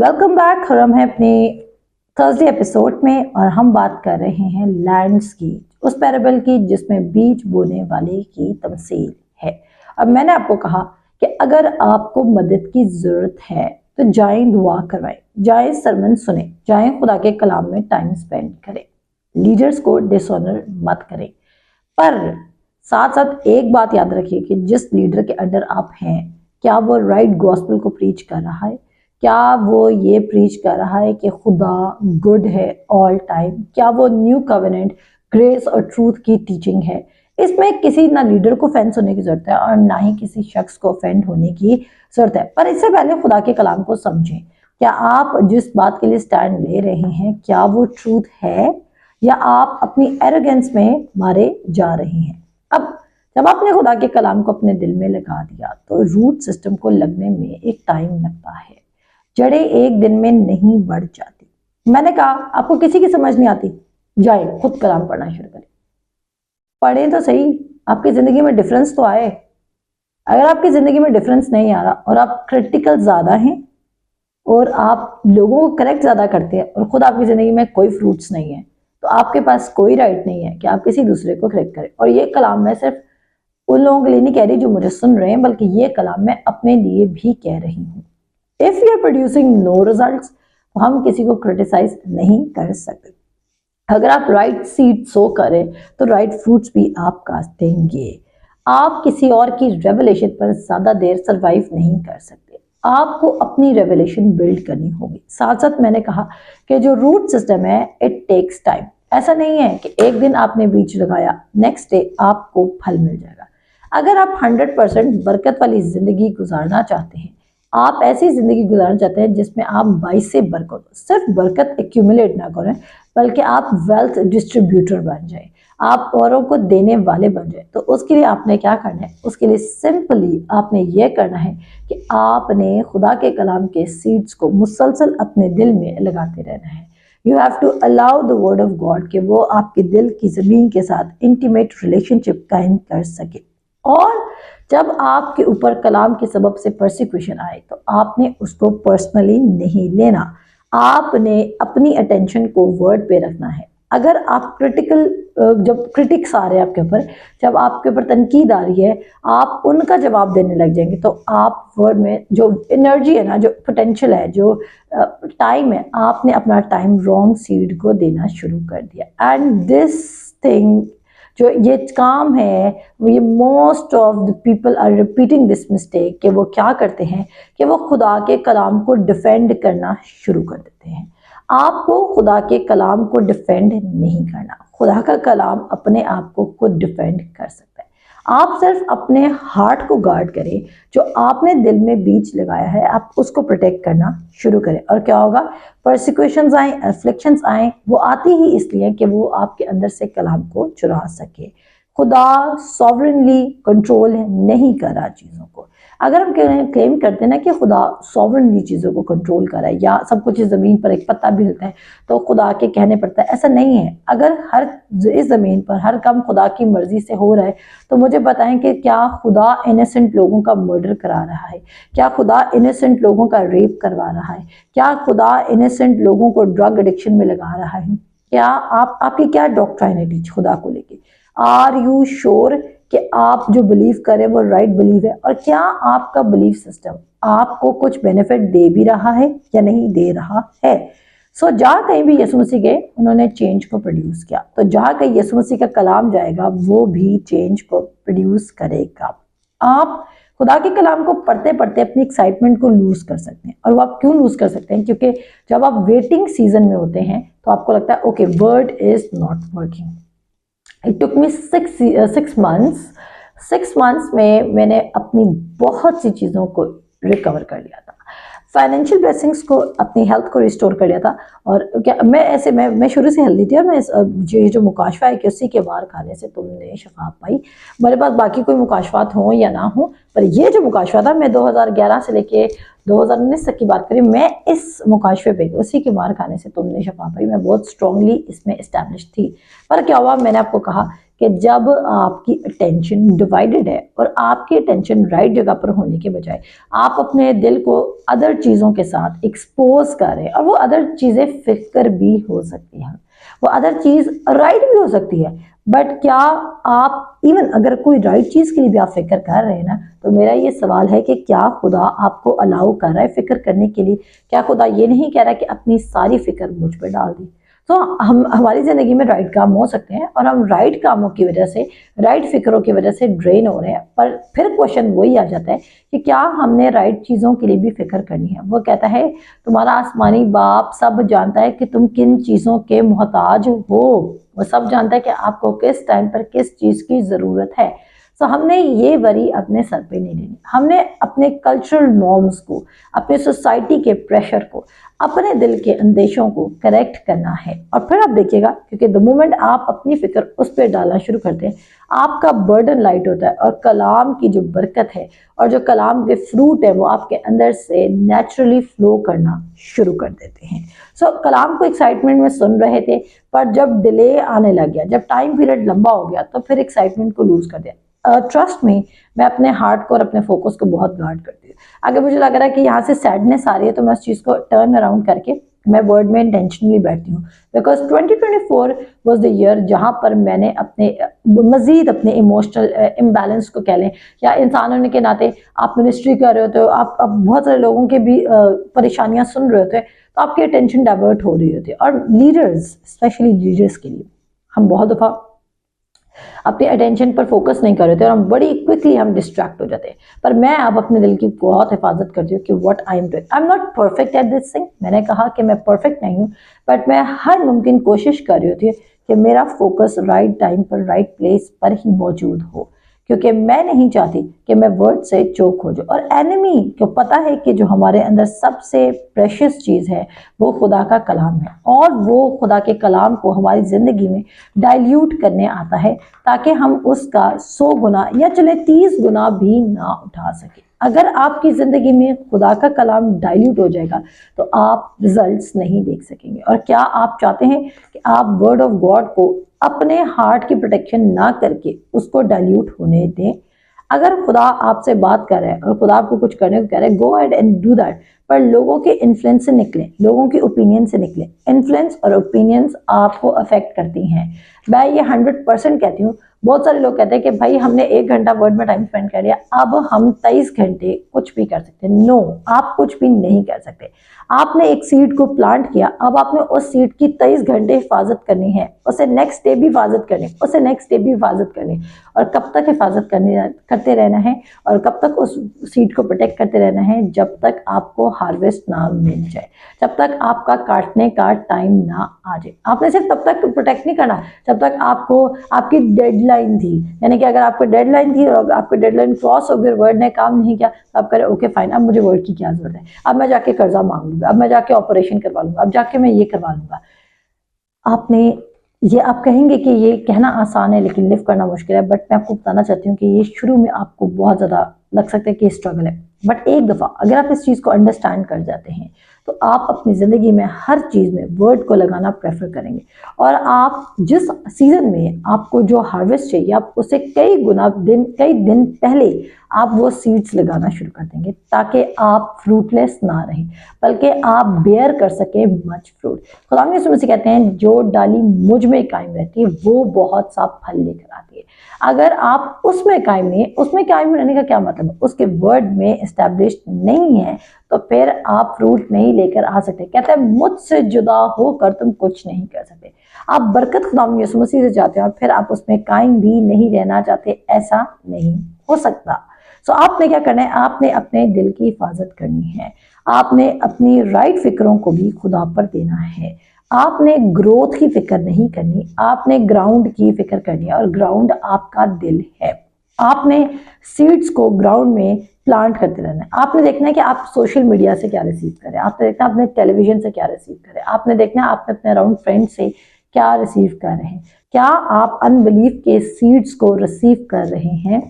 Welcome back. और हम हैं अपने थर्सडे एपिसोड में और हम बात कर रहे हैं लैंड्स की, उस पैराबल की जिसमें बीज बोने वाले की तमसील है। अब मैंने आपको कहा कि अगर आपको मदद की ज़रूरत है तो जाएं दुआ करवाएं, जाएं सरमन सुने, जाएं खुदा के कलाम में टाइम स्पेंड करें, लीडर्स को डिसऑनर मत करें। पर साथ साथ एक बात याद रखिए कि जिस लीडर के अंडर आप हैं, क्या वो राइट गॉस्पेल को प्रीच कर रहा है? क्या वो ये प्रीच कर रहा है कि खुदा गुड है ऑल टाइम? क्या वो न्यू कवेनेंट ग्रेस और ट्रूथ की टीचिंग है? इसमें किसी ना लीडर को ऑफेंस होने की जरूरत है और ना ही किसी शख्स को ऑफेंड होने की जरूरत है। पर इससे पहले खुदा के कलाम को समझें। क्या आप जिस बात के लिए स्टैंड ले रहे हैं, क्या वो ट्रूथ है या आप अपनी एरोगेंस में मारे जा रहे हैं? अब जब आपने खुदा के कलाम को अपने दिल में लगा दिया तो रूट सिस्टम को लगने में एक टाइम लगता है। जड़ें एक दिन में नहीं बढ़ जाती। मैंने कहा आपको किसी की समझ नहीं आती, जाए खुद कलाम पढ़ना शुरू करें, पढ़ें तो सही, आपकी जिंदगी में डिफरेंस तो आए। अगर आपकी जिंदगी में डिफरेंस नहीं आ रहा और आप क्रिटिकल ज्यादा हैं और आप लोगों को करेक्ट ज्यादा करते हैं और खुद आपकी जिंदगी में कोई फ्रूट्स नहीं है, तो आपके पास कोई राइट नहीं है कि आप किसी दूसरे को करेक्ट करें। और ये कलाम मैं सिर्फ उन लोगों के लिए नहीं कह रही जो मुझे सुन रहे हैं, बल्कि ये कलाम मैं अपने लिए भी कह रही हूँ। If you are producing no results, तो हम किसी को क्रिटिसाइज नहीं कर सकते। अगर आप राइट सीड सो करें तो राइट फ्रूट्स भी आप काटेंगे। आप किसी और की रेवलेशन पर ज्यादा देर सरवाइव नहीं कर सकते। आपको अपनी रेवलेशन बिल्ड करनी होगी। साथ साथ मैंने कहा कि जो रूट सिस्टम है इट टेक्स टाइम। ऐसा नहीं है कि एक दिन आपने बीज लगाया नेक्स्ट डे आपको फल मिल जाएगा। अगर आप 100% बरकत वाली जिंदगी गुजारना चाहते हैं, आप ऐसी जिंदगी गुजारना चाहते हैं जिसमें आप 22 से बरकत, सिर्फ बरकत एक्यूमुलेट ना करें बल्कि आप वेल्थ डिस्ट्रीब्यूटर बन जाए, आप औरों को देने वाले बन जाए, तो उसके लिए आपने क्या करना है? उसके लिए सिंपली आपने ये करना है कि आपने खुदा के कलाम के सीड्स को मुसलसल अपने दिल में लगाते रहना है। You have to allow the word of God कि वो आपके दिल की जमीन के साथ इंटीमेट रिलेशनशिप कायम कर सके। और जब आपके ऊपर कलाम के सबब से परसिक्यूशन आए तो आपने उसको पर्सनली नहीं लेना, आपने अपनी अटेंशन को वर्ड पे रखना है। अगर आप जब क्रिटिक्स आ रहे हैं आपके ऊपर, जब आपके ऊपर तनकीद आ रही है, आप उनका जवाब देने लग जाएंगे तो आप वर्ड में जो एनर्जी है ना, जो पोटेंशियल है, जो टाइम है, आपने अपना टाइम रॉन्ग सीड को देना शुरू कर दिया। एंड दिस थिंग, जो ये काम है, ये most of the people are repeating this mistake कि वो क्या करते हैं कि वो खुदा के कलाम को डिफेंड करना शुरू कर देते हैं। आपको खुदा के कलाम को डिफेंड नहीं करना, खुदा का कलाम अपने आप को खुद डिफेंड कर सकता है। आप सिर्फ अपने हार्ट को गार्ड करें, जो आपने दिल में बीज लगाया है आप उसको प्रोटेक्ट करना शुरू करें। और क्या होगा? परसिक्यूशंस आए, अफ्लिक्शंस आए, वो आती ही इसलिए कि वो आपके अंदर से कलाम को चुरा सके। खुदा सॉवरेनली कंट्रोल नहीं कर रहा चीज़ों को। अगर हम क्लेम करते हैं ना कि खुदा सॉवरेनली चीज़ों को कंट्रोल कर रहा है या सब कुछ इस ज़मीन पर एक पत्ता भी हिलता है तो खुदा के कहने पड़ता है, ऐसा नहीं है। अगर इस ज़मीन पर हर काम खुदा की मर्जी से हो रहा है तो मुझे बताएं कि क्या खुदा इनोसेंट लोगों का मर्डर करा रहा है? क्या खुदा इनोसेंट लोगों का रेप करवा रहा है? क्या खुदा इनोसेंट लोगों को ड्रग एडिक्शन में लगा रहा है? क्या आपकी क्या डॉक्ट्राइन है खुदा को लेके? आर यू श्योर कि आप जो बिलीव करें वो राइट बिलीव है? और क्या आपका बिलीफ सिस्टम आपको कुछ बेनिफिट दे भी रहा है या नहीं दे रहा है? जहाँ कहीं भी यीशु मसीह गए उन्होंने चेंज को प्रोड्यूस किया, तो जहाँ कहीं यीशु मसीह का कलाम जाएगा वो भी चेंज को प्रोड्यूस करेगा। आप खुदा के कलाम को पढ़ते पढ़ते अपनी एक्साइटमेंट को लूज कर सकते हैं। और वो आप क्यों लूज कर सकते हैं? क्योंकि जब आप वेटिंग सीजन में होते हैं तो आपको लगता है okay, word is not working. It took me 6 months। 6 months में मैंने अपनी बहुत सी चीज़ों को रिकवर कर लिया था, फाइनेंशियल ब्लेसिंग्स को, अपनी हेल्थ को रिस्टोर कर लिया था। और क्या मैं शुरू से हेल्दी थी और मैं ये जो मुकाशवा है कि उसी के बाहर खाने से तुमने शफा पाई। मेरे पास बाकी कोई मुकाशवात हो या ना हो, पर ये जो मुकाशवा था, मैं 2011 से लेके 2019 तक की बात करें, मैं इस मुकाशवे पे उसी के बाहर खाने से तुमने शफा पाई, मैं बहुत स्ट्रांगली इसमें इस्टेब्लिश थी। पर क्या हुआ? मैंने आपको कहा कि जब आपकी अटेंशन डिवाइडेड है और आपकी अटेंशन राइट जगह पर होने के बजाय आप अपने दिल को अदर चीज़ों के साथ एक्सपोज कर रहे हैं, और वो अदर चीज़ें फिक्र भी हो सकती हैं, वो अदर चीज़ राइट भी हो सकती है, बट क्या आप इवन अगर कोई राइट चीज़ के लिए भी आप फिक्र कर रहे हैं ना, तो मेरा ये सवाल है कि क्या खुदा आपको अलाउ कर रहा है फिक्र करने के लिए? क्या खुदा ये नहीं कह रहा कि अपनी सारी फिक्र मुझ पर डाल दी? तो हम हमारी ज़िंदगी में राइट काम हो सकते हैं और हम राइट कामों की वजह से, राइट फिक्रों की वजह से ड्रेन हो रहे हैं, पर फिर क्वेश्चन वही आ जाता है कि क्या हमने राइट चीज़ों के लिए भी फिक्र करनी है? वो कहता है तुम्हारा आसमानी बाप सब जानता है कि तुम किन चीज़ों के मोहताज हो, वो सब जानता है कि आपको किस टाइम पर किस चीज़ की ज़रूरत है। तो हमने ये वरी अपने सर पे नहीं लेनी, हमने अपने कल्चरल नॉर्म्स को, अपने सोसाइटी के प्रेशर को, अपने दिल के अंदेशों को करेक्ट करना है। और फिर आप देखिएगा, क्योंकि द मोमेंट आप अपनी फिक्र उस पर डालना शुरू करते हैं, आपका बर्डन लाइट होता है और कलाम की जो बरकत है और जो कलाम के फ्रूट है वो आपके अंदर से नेचुरली फ्लो करना शुरू कर देते हैं। सो कलाम को एक्साइटमेंट में सुन रहे थे, पर जब डिले आने लग गया, जब टाइम पीरियड लंबा हो गया, तो फिर एक्साइटमेंट को लूज कर दिया। ट्रस्ट में मैं अपने हार्ट को और अपने फोकस को बहुत गार्ड करती हूँ। अगर मुझे लग रहा है कि यहाँ से सैडनेस आ रही है, तो मैं उस चीज़ को टर्न अराउंड करके मैं वर्ड में इंटेंशनली बैठती हूँ, बिकॉज 2024 वाज द ईयर जहाँ पर मैंने अपने मजीद अपने इमोशनल इम्बैलेंस को कह लें, या इंसान होने के नाते आप मिनिस्ट्री कर रहे होते हो, आप बहुत सारे लोगों के भी परेशानियाँ सुन रहे होते हैं, तो आपकी अटेंशन डाइवर्ट हो रही होती है। और लीडर्स, स्पेशली लीडर्स के लिए हम बहुत दफ़ा अपनी अटेंशन पर फोकस नहीं कर रहे थे और हम बड़ी क्विकली हम डिस्ट्रैक्ट हो जाते हैं। पर मैं अब अपने दिल की बहुत हिफाजत करती हूँ कि what I am doing, I am not perfect at this thing. मैंने कहा कि मैं परफेक्ट नहीं हूँ, बट मैं हर मुमकिन कोशिश कर रही होती है कि मेरा फोकस राइट टाइम पर राइट प्लेस पर ही मौजूद हो, क्योंकि मैं नहीं चाहती कि मैं वर्ड से चोक हो जाऊँ। और एनिमी को पता है कि जो हमारे अंदर सबसे प्रेशियस चीज़ है वो खुदा का कलाम है, और वो खुदा के कलाम को हमारी ज़िंदगी में डाइल्यूट करने आता है ताकि हम उसका 100 गुना या चले 30 गुना भी ना उठा सके। अगर आपकी ज़िंदगी में खुदा का कलाम डाइल्यूट हो जाएगा तो आप रिजल्ट्स नहीं देख सकेंगे। और क्या आप चाहते हैं कि आप वर्ड ऑफ गॉड को अपने हार्ट की प्रोटेक्शन ना करके उसको डाइल्यूट होने दें? अगर खुदा आपसे बात कर रहा है और खुदा आपको कुछ करने को कह रहा है, go ahead and do that, पर लोगों के इन्फ्लुएंस से निकले, लोगों की ओपिनियन से निकले। इन्फ्लुएंस और ओपिनियंस आपको अफेक्ट करती हैं। मैं ये 100% कहती हूँ। बहुत सारे लोग कहते हैं कि भाई हमने 1 घंटा वर्ड में टाइम स्पेंड कर लिया, अब हम 23 घंटे कुछ भी कर सकते हैं। नो, आप कुछ भी नहीं कर सकते। आपने एक सीड को प्लांट किया, अब आपने उस सीड की 23 घंटे हिफाजत करनी है, उसे नेक्स्ट डे भी हिफाजत करनी, उसे नेक्स्ट डे भी हिफाजत करनी, और कब तक हिफाजत करते रहना है, और कब तक उस सीड को प्रोटेक्ट करते रहना है, जब तक आपको हार्वेस्ट ना मिल जाए, जब तक आपका काटने का टाइम ना आ जाए। आपने सिर्फ तब तक प्रोटेक्ट नहीं करना जब तक आपको आपकी डेडलाइन थी, यानी कि अगर आपको डेडलाइन थी और आपको डेडलाइन क्रॉस हो गई, वर्ड ने काम नहीं किया, तो आप करें ओके फाइन, अब मुझे वर्ड की क्या जरूरत है, अब मैं जाके कर्जा मांग लूंगा, अब मैं जाके ऑपरेशन करवा लूंगा, अब जाके मैं ये करवा लूंगा। आपने ये, आप कहेंगे कि ये कहना आसान है लेकिन लिव करना मुश्किल है, बट मैं आपको बताना चाहती हूँ कि ये शुरू में आपको बहुत ज़्यादा लग सकता है कि स्ट्रगल है, बट एक दफ़ा अगर आप इस चीज़ को अंडरस्टैंड कर जाते हैं तो आप अपनी ज़िंदगी में हर चीज़ में वर्ड को लगाना प्रेफर करेंगे, और आप जिस सीज़न में आपको जो हार्वेस्ट चाहिए, आप उसे कई दिन पहले आप वो सीड्स लगाना शुरू कर देंगे, ताकि आप फ्रूटलेस ना रहें, बल्कि आप बेयर कर सकें मच फ्रूट। खुदा यीशु मसीह कहते हैं, जो डाली मुझ में कायम रहती है वो बहुत सा फल लेकर आती है। अगर आप उसमें कायम नहीं है, उसमें कायम रहने का क्या मतलब है, उसके वर्ड में एस्टैब्लिश नहीं है, तो फिर आप फ्रूट नहीं लेकर आ सकते। कहते हैं मुझसे जुदा होकर तुम कुछ नहीं कर सकते। आप बरकत खुदा यीशु मसीह से चाहते हैं और फिर आप उसमें कायम भी नहीं रहना चाहते, ऐसा नहीं हो सकता। सो आपने क्या करना है, आपने अपने दिल की हिफाजत करनी है, आपने अपनी राइट फिक्रों को भी खुदा पर देना है, आपने ग्रोथ की फिक्र नहीं करनी, आपने ग्राउंड की फिक्र करनी है, और ग्राउंड आपका दिल है। आपने सीड्स को ग्राउंड में प्लांट करते रहना है। आपने देखना है कि आप सोशल मीडिया से क्या रिसीव करें, आपने देखना है अपने टेलीविजन से क्या रिसीव करें, आपने देखना है आपने अपने अराउंड फ्रेंड से क्या रिसीव कर रहे हैं, क्या आप अनबिलीफ के सीड्स को रिसीव कर रहे हैं।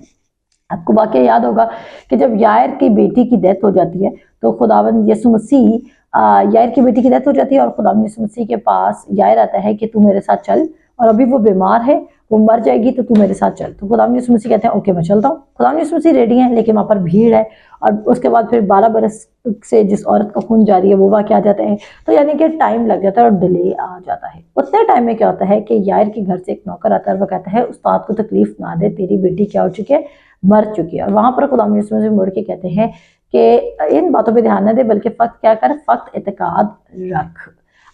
आपको वाकई याद होगा कि जब यायर की बेटी की डेथ हो जाती है तो खुदावंद यीशु मसीह, यायर की बेटी की डेथ हो जाती है और खुदावंद यीशु मसीह के पास यायर आता है कि तू मेरे साथ चल, और अभी वो बीमार है, वो मर जाएगी तो तू मेरे साथ चल। तो खुदावंद यीशु मसीह कहते हैं ओके मैं चलता हूँ। खुदावंद यीशु मसीह रेडी हैं, लेकिन वहाँ पर भीड़ है। और उसके बाद फिर 12 बरस से जिस औरत का खून जारी है वो वाक़ आ जाते हैं, तो यानी कि टाइम लग जाता है और डिले आ जाता है। उतने टाइम में क्या होता है कि यायर के घर से एक नौकर आता है और वो कहता है उस्ताद को तकलीफ ना दे, तेरी बेटी क्या हो चुकी है, मर चुकी है। और वहाँ पर खुदावंद यीशु मसीह मुड़ के कहते हैं कि इन बातों पे ध्यान न दे, बल्कि फक्त क्या कर, फक्त इत्काद रख।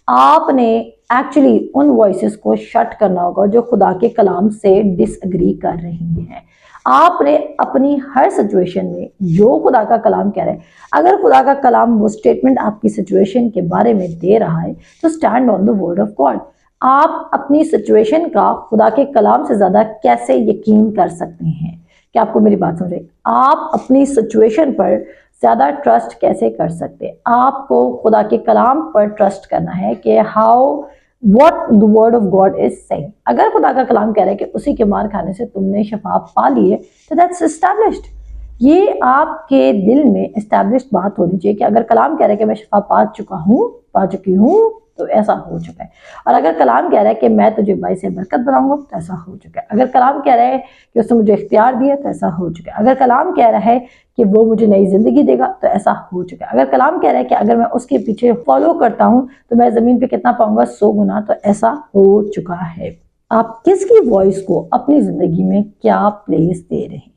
आपने एक्चुअली उन वॉइसेस को शट करना होगा जो खुदा के कलाम से डिसएग्री कर रही हैं। आपने अपनी हर सिचुएशन में जो खुदा का कलाम कह रहा है, अगर खुदा का कलाम वो स्टेटमेंट आपकी सिचुएशन के बारे में दे रहा है तो stand on the word of God. आप अपनी सिचुएशन का खुदा के कलाम से ज्यादा कैसे यकीन कर सकते हैं? क्या आपको मेरी बात समझ आई? आप अपनी सिचुएशन पर ज्यादा ट्रस्ट कैसे कर सकते हैं? आपको खुदा के कलाम पर ट्रस्ट करना है कि how what the word of God is saying. अगर खुदा का कलाम कह रहा है कि उसी के मार खाने से तुमने शफा पा ली है, तो दैट्स एस्टैब्लिश्ड। ये आपके दिल में एस्टैब्लिश्ड बात होनी चाहिए कि अगर कलाम कह रहा है कि मैं शफा पा चुकी हूँ तो ऐसा हो चुका है। और अगर कलाम कह रहा है कि मैं तुझे बाईस से बरकत बनाऊंगा तो ऐसा हो चुका है। अगर कलाम कह रहा है कि उसने मुझे इख्तियार दिया तो ऐसा हो चुका है। अगर कलाम कह रहा है कि वो मुझे नई जिंदगी देगा तो ऐसा हो चुका है। अगर कलाम कह रहा है कि अगर मैं उसके पीछे फॉलो करता हूँ तो मैं जमीन पे कितना पाऊंगा, 100 गुना, तो ऐसा हो चुका है। आप किसकी वॉइस को अपनी जिंदगी में क्या प्लेस दे रहे हैं?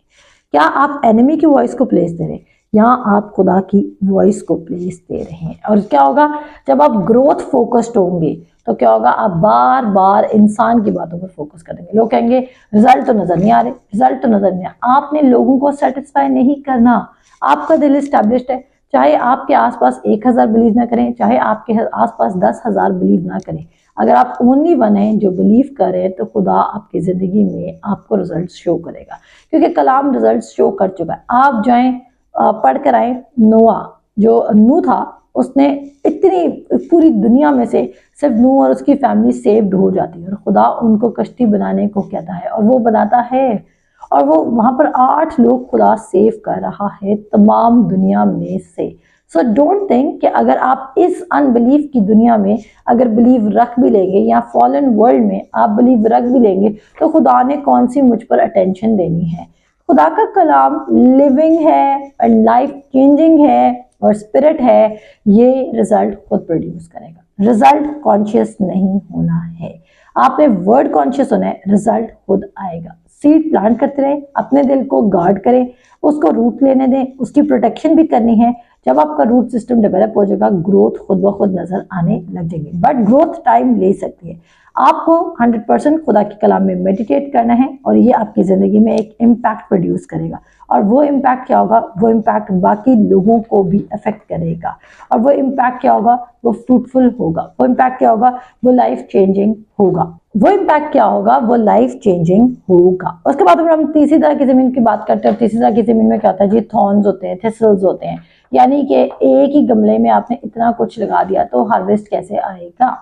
क्या आप एनिमी की वॉइस को प्लेस दे रहे हैं या आप खुदा की वॉइस को प्लेस दे रहे हैं? और क्या होगा जब आप ग्रोथ फोकस्ड होंगे तो क्या होगा, आप बार बार इंसान की बातों पर फोकस करेंगे। लोग कहेंगे रिजल्ट तो नजर नहीं आ रहे, रिजल्ट तो नजर नहीं आ रहे। आपने लोगों को सेटिस्फाई नहीं करना। आपका दिल एस्टैब्लिश्ड है, चाहे आपके आसपास 1000 बिलीव ना करें, चाहे आपके आसपास 10,000 बिलीव ना करें। अगर आप ओनली वन हैं जो बिलीव कर रहे हैं तो खुदा आपकी जिंदगी में आपको रिजल्ट शो करेगा, क्योंकि कलाम रिजल्ट शो कर चुका है। आप जाएं पढ़ कर आए, जो नूह था उसने इतनी पूरी दुनिया में से सिर्फ नूह और उसकी फैमिली सेव्ड हो जाती है और खुदा उनको कश्ती बनाने को कहता है और वो बनाता है और वो वहां पर 8 लोग खुदा सेव कर रहा है तमाम दुनिया में से। सो डोंट थिंक कि अगर आप इस अनबिलीव की दुनिया में अगर बिलीव रख भी लेंगे या फॉलन वर्ल्ड में आप बिलीव रख भी लेंगे तो खुदा ने कौन सी मुझ पर अटेंशन देनी है। खुदा का कलाम लिविंग है एंड लाइफ चेंजिंग है और स्पिरिट है, ये रिजल्ट खुद प्रोड्यूस करेगा। रिजल्ट कॉन्शियस नहीं होना है, आपने वर्ड कॉन्शियस होना है, रिजल्ट खुद आएगा। सीड प्लांट करते रहे, अपने दिल को गार्ड करें, उसको रूट लेने दें, उसकी प्रोटेक्शन भी करनी है। जब आपका रूट सिस्टम डेवलप हो जाएगा ग्रोथ खुद ब खुद नजर आने लग जाएगी, बट ग्रोथ टाइम ले सकती है। आपको 100% खुदा के कलाम में मेडिटेट करना है और ये आपकी जिंदगी में एक इम्पैक्ट प्रोड्यूस करेगा। और वो इम्पैक्ट क्या होगा, वो इम्पैक्ट बाकी लोगों को भी अफेक्ट करेगा। और वो इम्पैक्ट क्या होगा, वो फ्रूटफुल होगा। वो इम्पैक्ट क्या होगा, वो लाइफ चेंजिंग होगा। वो इम्पैक्ट क्या होगा, वो लाइफ चेंजिंग होगा। उसके बाद हम तीसरी तरह की जमीन की बात करते हैं। तीसरी तरह की जमीन में क्या होता है जी, थॉर्न्स होते हैं, थिसल्स होते हैं, यानी कि एक ही गमले में आपने इतना कुछ लगा दिया तो हार्वेस्ट कैसे आएगा।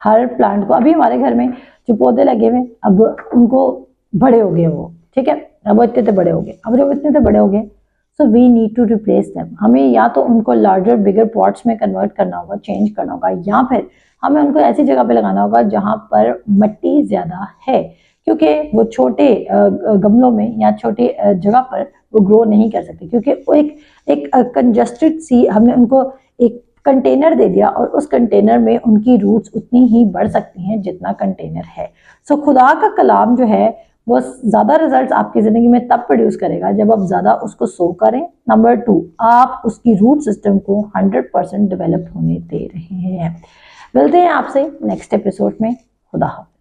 हर प्लांट को, अभी हमारे घर में जो पौधे लगे हुए अब उनको बड़े हो गए वो, ठीक है, अब वो इतने बड़े हो गए। अब जब इतने बड़े हो गए so we need to replace them. हमें या तो उनको लार्जर बिगर पॉट्स में कन्वर्ट करना होगा, चेंज करना होगा, या फिर हमें उनको ऐसी जगह पे लगाना होगा जहां पर मिट्टी ज्यादा है, क्योंकि वो छोटे गमलों में या छोटे जगह पर वो ग्रो नहीं कर सकते, क्योंकि वो एक कंजस्टेड सी, हमने उनको एक कंटेनर दे दिया और उस कंटेनर में उनकी रूट्स उतनी ही बढ़ सकती हैं जितना कंटेनर है। सो खुदा का कलाम जो है वो ज्यादा रिजल्ट्स आपकी जिंदगी में तब प्रोड्यूस करेगा जब आप ज्यादा उसको सो करें। नंबर 2, आप उसकी रूट सिस्टम को 100% डेवलप होने दे रहे हैं। मिलते हैं आपसे नेक्स्ट एपिसोड में। खुदा हाफिज़।